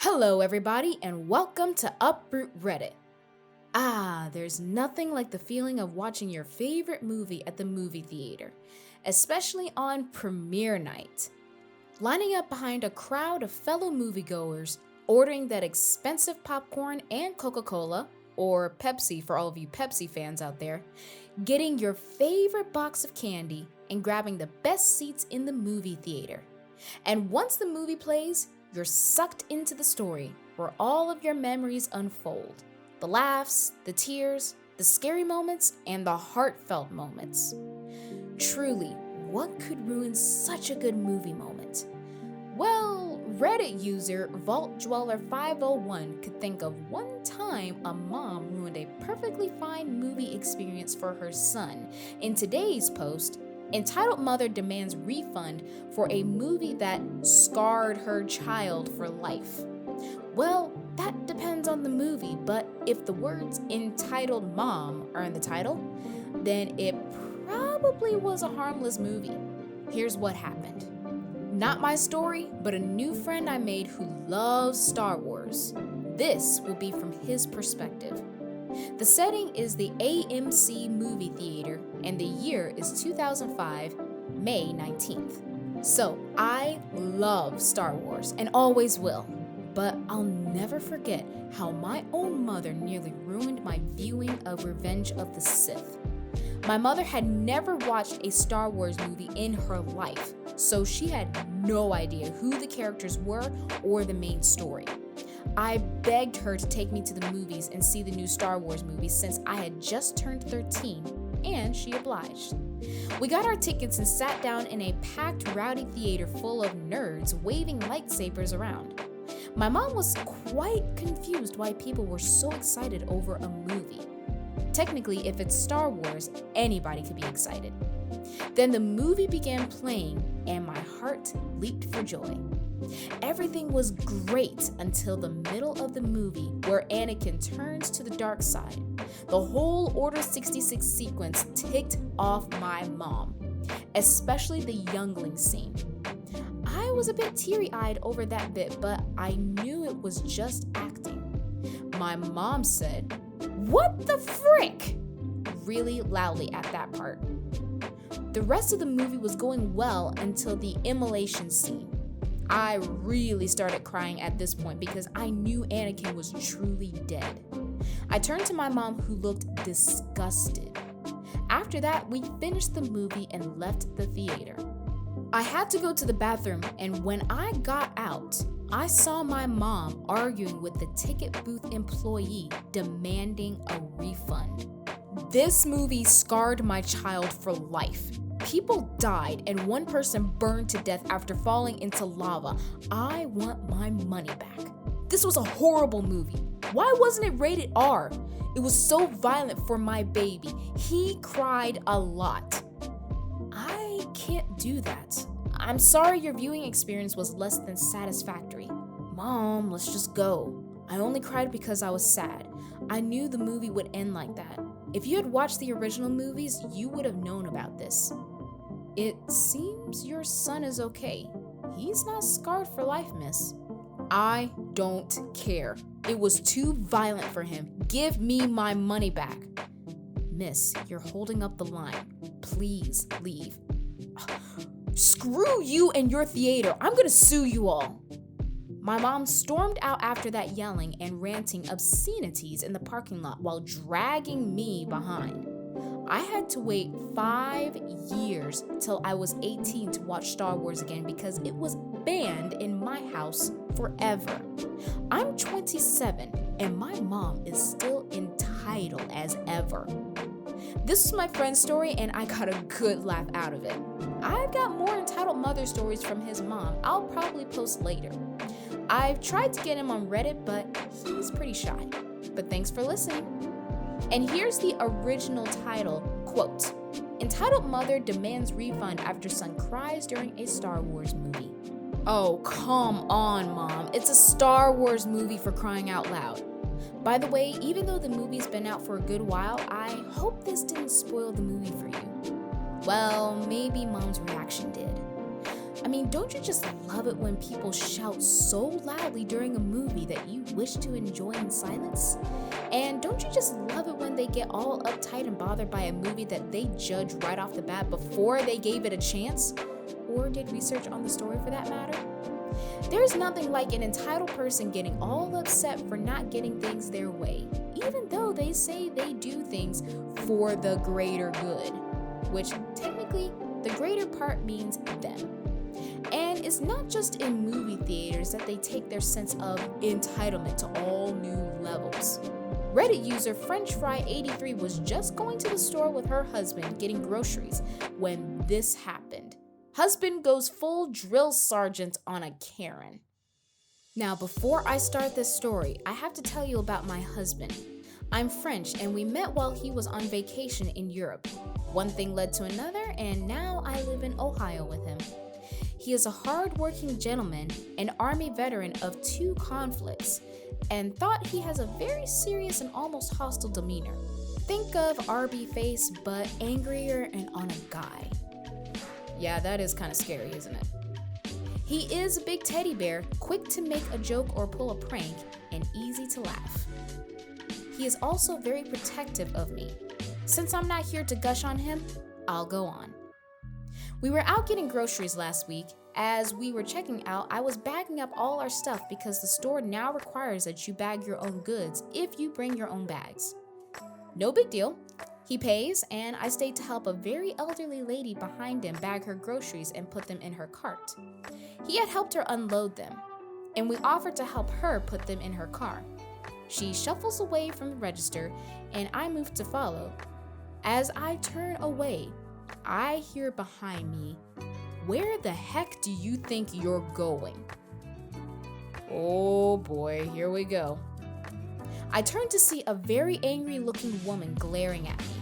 Hello, everybody, and welcome to Uproot Reddit. There's nothing like the feeling of watching your favorite movie at the movie theater, especially on premiere night. Lining up behind a crowd of fellow moviegoers, ordering that expensive popcorn and Coca-Cola, or Pepsi for all of you Pepsi fans out there, getting your favorite box of candy, and grabbing the best seats in the movie theater. And once the movie plays, you're sucked into the story where all of your memories unfold. The laughs, the tears, the scary moments, and the heartfelt moments. Truly, what could ruin such a good movie moment? Well, Reddit user VaultDweller501 could think of one time a mom ruined a perfectly fine movie experience for her son in today's post, entitled Mother Demands Refund for a movie that scarred her child for life. Well, that depends on the movie, but if the words entitled mom are in the title, then it probably was a harmless movie. Here's what happened. Not my story, but a new friend I made who loves Star Wars. This will be from his perspective. The setting is the AMC movie theater, and the year is 2005, May 19th. So, I love Star Wars, and always will. But I'll never forget how my own mother nearly ruined my viewing of Revenge of the Sith. My mother had never watched a Star Wars movie in her life, so she had no idea who the characters were or the main story. I begged her to take me to the movies and see the new Star Wars movies since I had just turned 13, and she obliged. We got our tickets and sat down in a packed, rowdy theater full of nerds waving lightsabers around. My mom was quite confused why people were so excited over a movie. Technically, if it's Star Wars, anybody could be excited. Then the movie began playing, and my heart leaped for joy. Everything was great until the middle of the movie where Anakin turns to the dark side. The whole Order 66 sequence ticked off my mom, especially the youngling scene. I was a bit teary-eyed over that bit, but I knew it was just acting. My mom said, "What the frick?" really loudly at that part. The rest of the movie was going well until the immolation scene. I really started crying at this point because I knew Anakin was truly dead. I turned to my mom, who looked disgusted. After that, we finished the movie and left the theater. I had to go to the bathroom, and when I got out, I saw my mom arguing with the ticket booth employee demanding a refund. This movie scarred my child for life. People died and one person burned to death after falling into lava. I want my money back. This was a horrible movie. Why wasn't it rated R? It was so violent for my baby. He cried a lot. I can't do that. I'm sorry your viewing experience was less than satisfactory. Mom, let's just go. I only cried because I was sad. I knew the movie would end like that. If you had watched the original movies, you would have known about this. It seems your son is okay. He's not scarred for life, miss. I don't care. It was too violent for him. Give me my money back. Miss, you're holding up the line. Please leave. Screw you and your theater. I'm gonna sue you all. My mom stormed out after that, yelling and ranting obscenities in the parking lot while dragging me behind. I had to wait 5 years till I was 18 to watch Star Wars again because it was banned in my house forever. I'm 27 and my mom is still entitled as ever. This is my friend's story and I got a good laugh out of it. I've got more entitled mother stories from his mom I'll probably post later. I've tried to get him on Reddit, but he's pretty shy. But thanks for listening. And here's the original title, quote, "Entitled Mother Demands Refund After Son Cries During a Star Wars Movie." Oh, come on, Mom. It's a Star Wars movie, for crying out loud. By the way, even though the movie's been out for a good while, I hope this didn't spoil the movie for you. Well, maybe Mom's reaction did. I mean, don't you just love it when people shout so loudly during a movie that you wish to enjoy in silence? And don't you just love it when they get all uptight and bothered by a movie that they judge right off the bat before they gave it a chance? Or did research on the story for that matter? There's nothing like an entitled person getting all upset for not getting things their way, even though they say they do things for the greater good, which technically the greater part means them. And it's not just in movie theaters that they take their sense of entitlement to all new levels. Reddit user FrenchFry83 was just going to the store with her husband getting groceries when this happened. Husband goes full drill sergeant on a Karen. Now, before I start this story, I have to tell you about my husband. I'm French and we met while he was on vacation in Europe. One thing led to another and now I live in Ohio with him. He is a hard-working gentleman, an Army veteran of 2 conflicts, and thought he has a very serious and almost hostile demeanor. Think of RB face, but angrier and on a guy. Yeah, that is kind of scary, isn't it? He is a big teddy bear, quick to make a joke or pull a prank, and easy to laugh. He is also very protective of me. Since I'm not here to gush on him, I'll go on. We were out getting groceries last week. As we were checking out, I was bagging up all our stuff because the store now requires that you bag your own goods if you bring your own bags. No big deal. He pays, and I stayed to help a very elderly lady behind him bag her groceries and put them in her cart. He had helped her unload them, and we offered to help her put them in her car. She shuffles away from the register, and I move to follow. As I turn away, I hear behind me, "Where the heck do you think you're going?" Oh boy, here we go. I turned to see a very angry-looking woman glaring at me.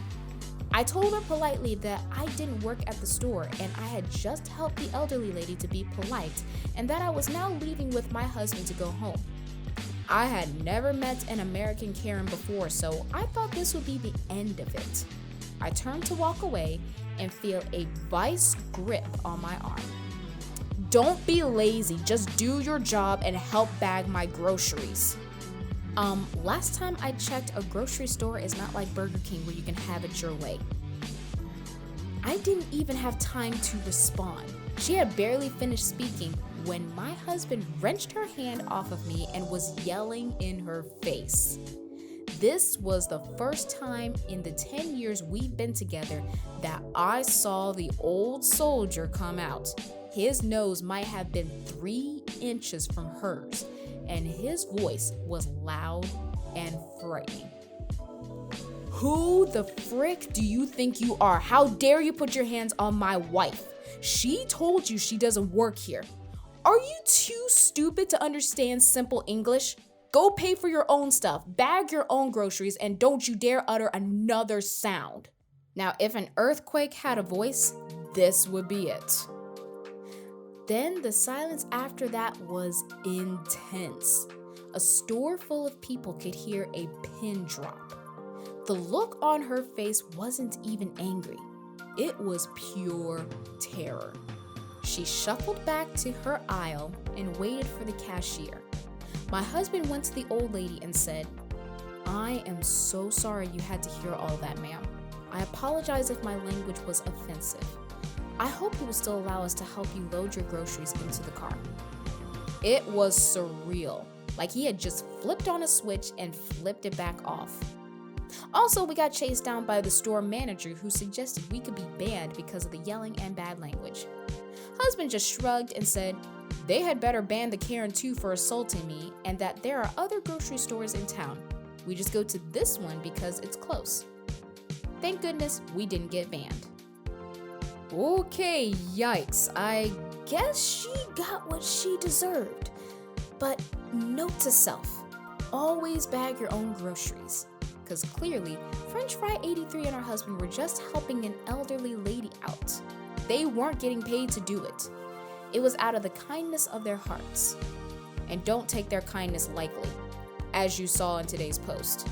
I told her politely that I didn't work at the store and I had just helped the elderly lady to be polite and that I was now leaving with my husband to go home. I had never met an American Karen before, so I thought this would be the end of it. I turned to walk away and feel a vice grip on my arm. "Don't be lazy, just do your job and help bag my groceries." Last time I checked, a grocery store is not like Burger King where you can have it your way. I didn't even have time to respond. She had barely finished speaking when my husband wrenched her hand off of me and was yelling in her face. This was the first time in the 10 years we've been together that I saw the old soldier come out. His nose might have been 3 inches from hers, and his voice was loud and frightening. "Who the frick do you think you are? How dare you put your hands on my wife? She told you she doesn't work here. Are you too stupid to understand simple English? Go pay for your own stuff, bag your own groceries, and don't you dare utter another sound." Now, if an earthquake had a voice, this would be it. Then the silence after that was intense. A store full of people could hear a pin drop. The look on her face wasn't even angry. It was pure terror. She shuffled back to her aisle and waited for the cashier. My husband went to the old lady and said, "I am so sorry you had to hear all that, ma'am. I apologize if my language was offensive. I hope you will still allow us to help you load your groceries into the car." It was surreal, like he had just flipped on a switch and flipped it back off. Also, we got chased down by the store manager who suggested we could be banned because of the yelling and bad language. Husband just shrugged and said they had better ban the Karen too for assaulting me and that there are other grocery stores in town. We just go to this one because it's close. Thank goodness we didn't get banned. Okay, yikes. I guess she got what she deserved. But note to self, always bag your own groceries. Because clearly, FrenchFry83 and her husband were just helping an elderly lady out. They weren't getting paid to do it. It was out of the kindness of their hearts. And don't take their kindness lightly, as you saw in today's post.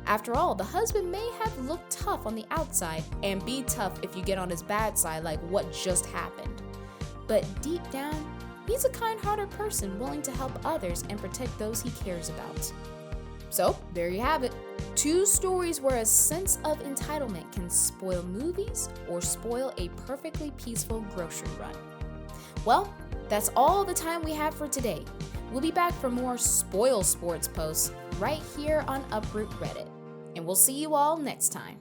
After all, the husband may have looked tough on the outside and be tough if you get on his bad side like what just happened. but deep down, he's a kind-hearted person willing to help others and protect those he cares about. So, there you have it. 2 stories where a sense of entitlement can spoil movies or spoil a perfectly peaceful grocery run. Well, that's all the time we have for today. We'll be back for more spoil sports posts right here on Uproot Reddit. And we'll see you all next time.